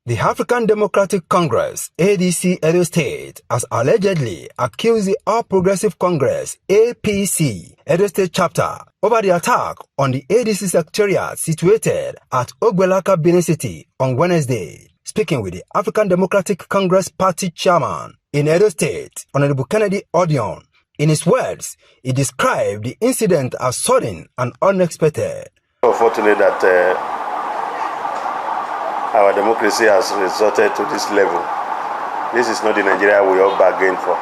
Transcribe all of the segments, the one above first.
The African Democratic Congress, ADC Edo State, has allegedly accused the All Progressive Congress, APC, Edo State chapter over the attack on the ADC secretariat situated at Ogbelaka, Benin City on Wednesday. Speaking with the African Democratic Congress Party Chairman in Edo State, Honorable Kennedy Odion, in his words, he described the incident as sudden and unexpected. Unfortunate that our democracy has resorted to this level. This is not the Nigeria we all bargained for,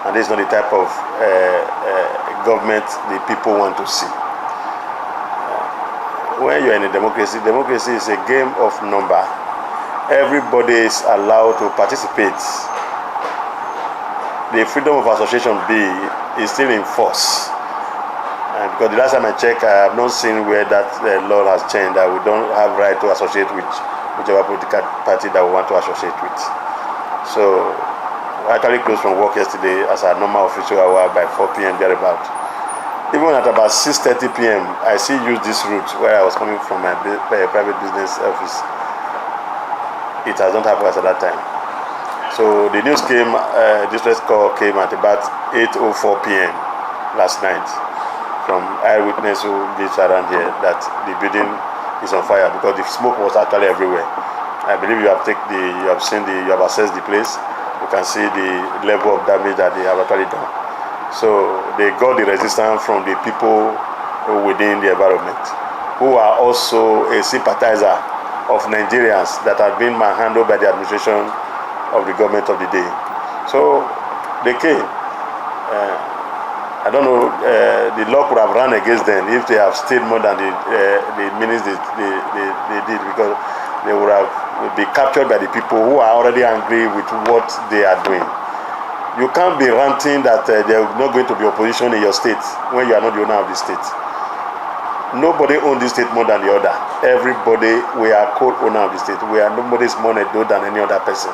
and this is not the type of government the people want to see. When you're in a democracy, democracy is a game of number. Everybody is allowed to participate. The freedom of association bill is still in force. Because the last time I checked, I have not seen where that law has changed, that we don't have right to associate with whichever political party that we want to associate with. So I actually closed from work yesterday as a normal official hour by 4 p.m. thereabout. Even at about 6:30 p.m., I still use this route where I was coming from my private business office. It has not happened as at that time. So the news came, distress call came at about 8:04 p.m. last night from eyewitness who lives around here that the building is on fire because the smoke was actually everywhere. I believe you have assessed the place. You can see the level of damage that they have actually done. So they got the resistance from the people within the environment, who are also a sympathizer of Nigerians that have been manhandled by the administration of the government of the day. So they came. I don't know, the law could have run against them if they have stayed more than the minutes they did, because they would have been captured by the people who are already angry with what they are doing. You can't be ranting that there is not going to be opposition in your state when you are not the owner of the state. Nobody owns this state more than the other. Everybody, we are co-owner of the state. Nobody is more adult than any other person.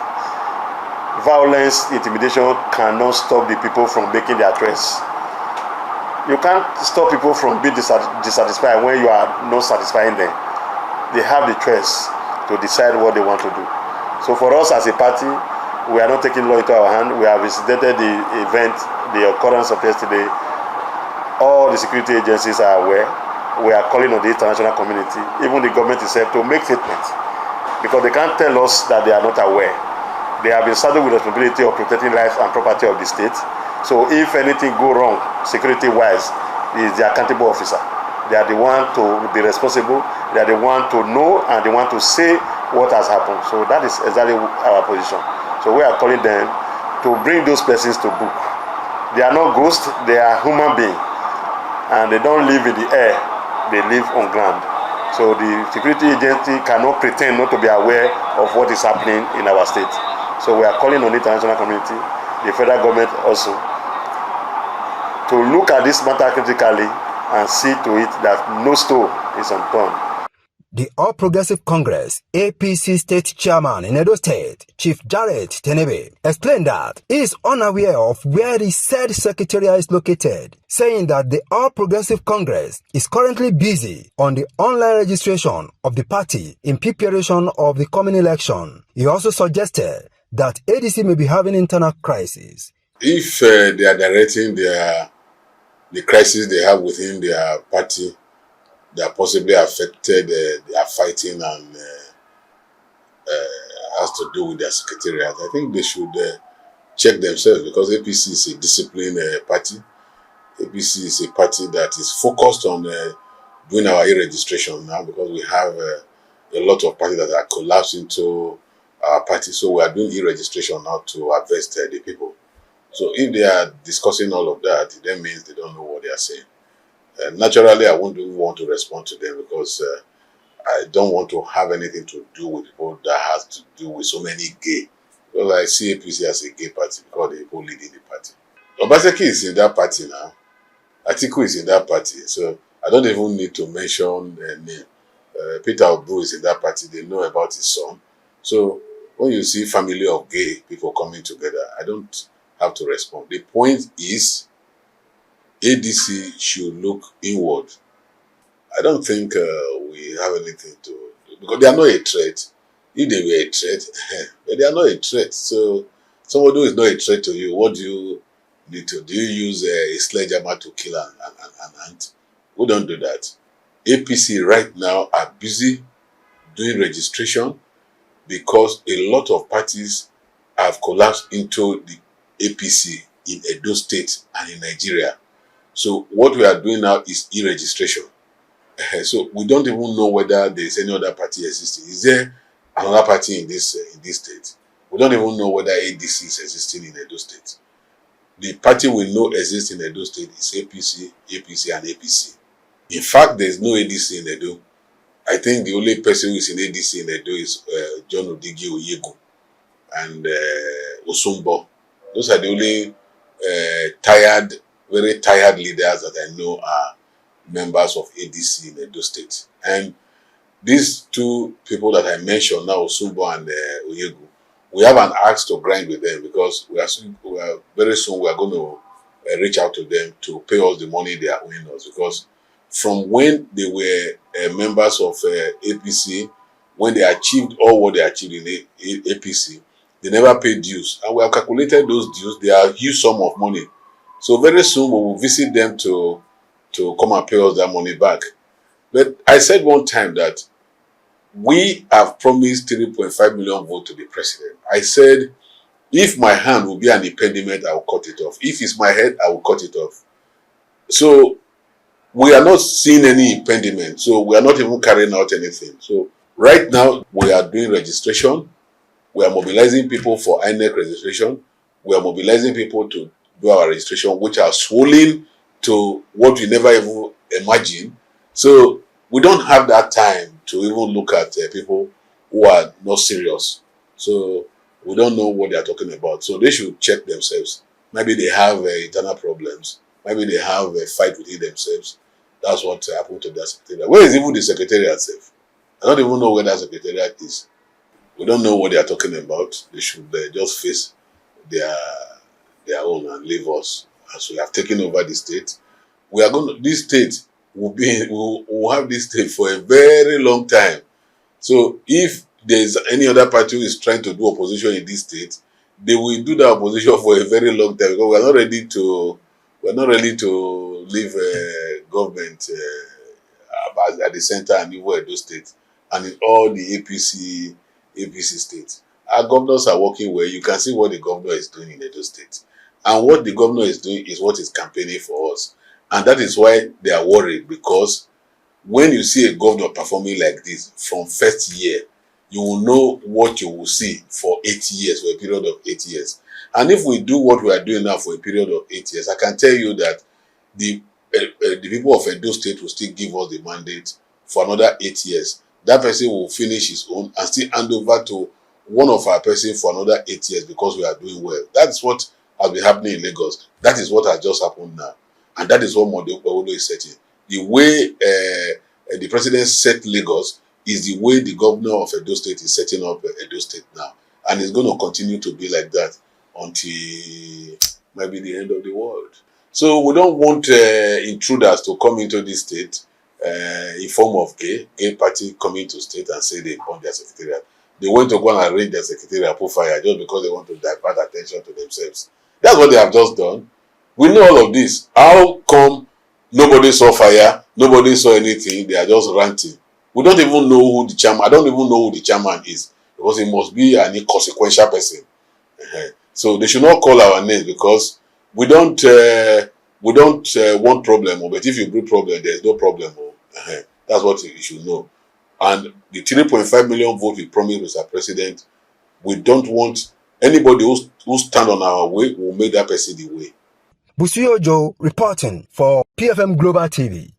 Violence, intimidation cannot stop the people from making their choice. You can't stop people from being dissatisfied when you are not satisfying them. They have the choice to decide what they want to do. So for us as a party, we are not taking law into our hand. We have visited the event, the occurrence of yesterday. All the security agencies are aware. We are calling on the international community, even the government itself, to make statements, because they can't tell us that they are not aware. They have been saddled with the responsibility of protecting life and property of the state. So if anything go wrong, security-wise, is the accountable officer. They are the one to be responsible. They are the one to know and they want to say what has happened. So that is exactly our position. So we are calling them to bring those persons to book. They are not ghosts. They are human beings, and they don't live in the air. They live on ground. So the security agency cannot pretend not to be aware of what is happening in our state. So we are calling on the international community, the federal government also, to look at this matter critically and see to it that no stone is unturned. The All Progressive Congress, APC State Chairman in Edo State, Chief Jared Tenebe, explained that he is unaware of where the said secretariat is located, saying that the All Progressive Congress is currently busy on the online registration of the party in preparation of the coming election. He also suggested that ADC may be having internal crisis. If they are directing the crisis they have within their party, they are possibly affected, they are fighting and has to do with their secretariat, I think they should check themselves, because APC is a disciplined party. APC is a party that is focused on doing our e-registration now, because we have a lot of parties that are collapsed into our party. So we are doing e-registration now to advance the people. So if they are discussing all of that, that means they don't know what they are saying. Naturally, I won't even want to respond to them, because I don't want to have anything to do with people that has to do with so many gay. Because I see APC as a gay party because they go leading the party. Obaseki is in that party now. Atiku is in that party. So I don't even need to mention their name. Peter Obu is in that party. They know about his son. So when you see family of gay people coming together, I don't have to respond. The point is, ADC should look inward. I don't think we have anything to do, because they are not a threat. if they were a threat, but they are not a threat. So somebody who is not a threat to you, what do you need to do? You use a sledgehammer to kill an ant? We don't do that. APC right now are busy doing registration because a lot of parties have collapsed into the APC in Edo State and in Nigeria. So what we are doing now is e-registration. So we don't even know whether there is any other party existing. Is there another party in this state? We don't even know whether ADC is existing in Edo State. The party we know exists in Edo State is APC, APC, and APC. In fact, there is no ADC in Edo. I think the only person who is in ADC in Edo is John Odigi Oyegu and Osumbo. Those are the only very tired leaders that I know are members of ADC in Edo State. And these two people that I mentioned now, Osumbo and Oyegu, we have an axe to grind with them because very soon we are going to reach out to them to pay us the money they are owing us, because from when they were members of APC, when they achieved all what they achieved in APC, they never paid dues. And we have calculated those dues. They are a huge sum of money. So very soon we will visit them to come and pay us that money back. But I said one time that we have promised 3.5 million votes to the president. I said, if my hand will be an impediment, I will cut it off. If it's my head, I will cut it off. So we are not seeing any impediment. So we are not even carrying out anything. So right now, we are doing registration. We are mobilizing people for INEC registration. We are mobilizing people to do our registration, which are swollen to what we never even imagined. So we don't have that time to even look at people who are not serious. So we don't know what they are talking about. So they should check themselves. Maybe they have internal problems. Maybe they have a fight within themselves. That's what happened to their secretariat. Where is even the secretariat safe? I don't even know where that secretariat is. We don't know what they are talking about. They should just face their own and leave us. As we have taken over the state, this state will have this state for a very long time. So if there is any other party who is trying to do opposition in this state, they will do that opposition for a very long time, because we are not ready to leave government at the center and even Edo State and in all the APC states. Our governors are working well. You can see what the governor is doing in Edo State. And what the governor is doing is what is campaigning for us. And that is why they are worried, because when you see a governor performing like this from first year, you will know what you will see for 8 years, for a period of 8 years. And if we do what we are doing now for a period of 8 years, I can tell you that the people of Edo State will still give us the mandate for another 8 years. That person will finish his own and still hand over to one of our person for another 8 years, because we are doing well. That's what has been happening in Lagos. That is what has just happened now. And that is what Modeopaolo is setting. The way the president set Lagos is the way the governor of Edo State is setting up Edo State now. And it's going to continue to be like that until maybe the end of the world. So we don't want intruders to come into this state in form of gay party coming to state and say they burn their secretariat. They want to go and arrange their secretariat put fire just because they want to divert attention to themselves. That's what they have just done. We know all of this. How come nobody saw fire? Nobody saw anything. They are just ranting. We don't even know who the chairman. I don't even know who the chairman is, because he must be an inconsequential person. So they should not call our names, because we don't want problem. But if you bring problem, there is no problem. That's what you should know. And the 3.5 million vote we promised, Mr. President, we don't want anybody who stand on our way will make that person the way. Busuyo Joe reporting for PFM Global TV.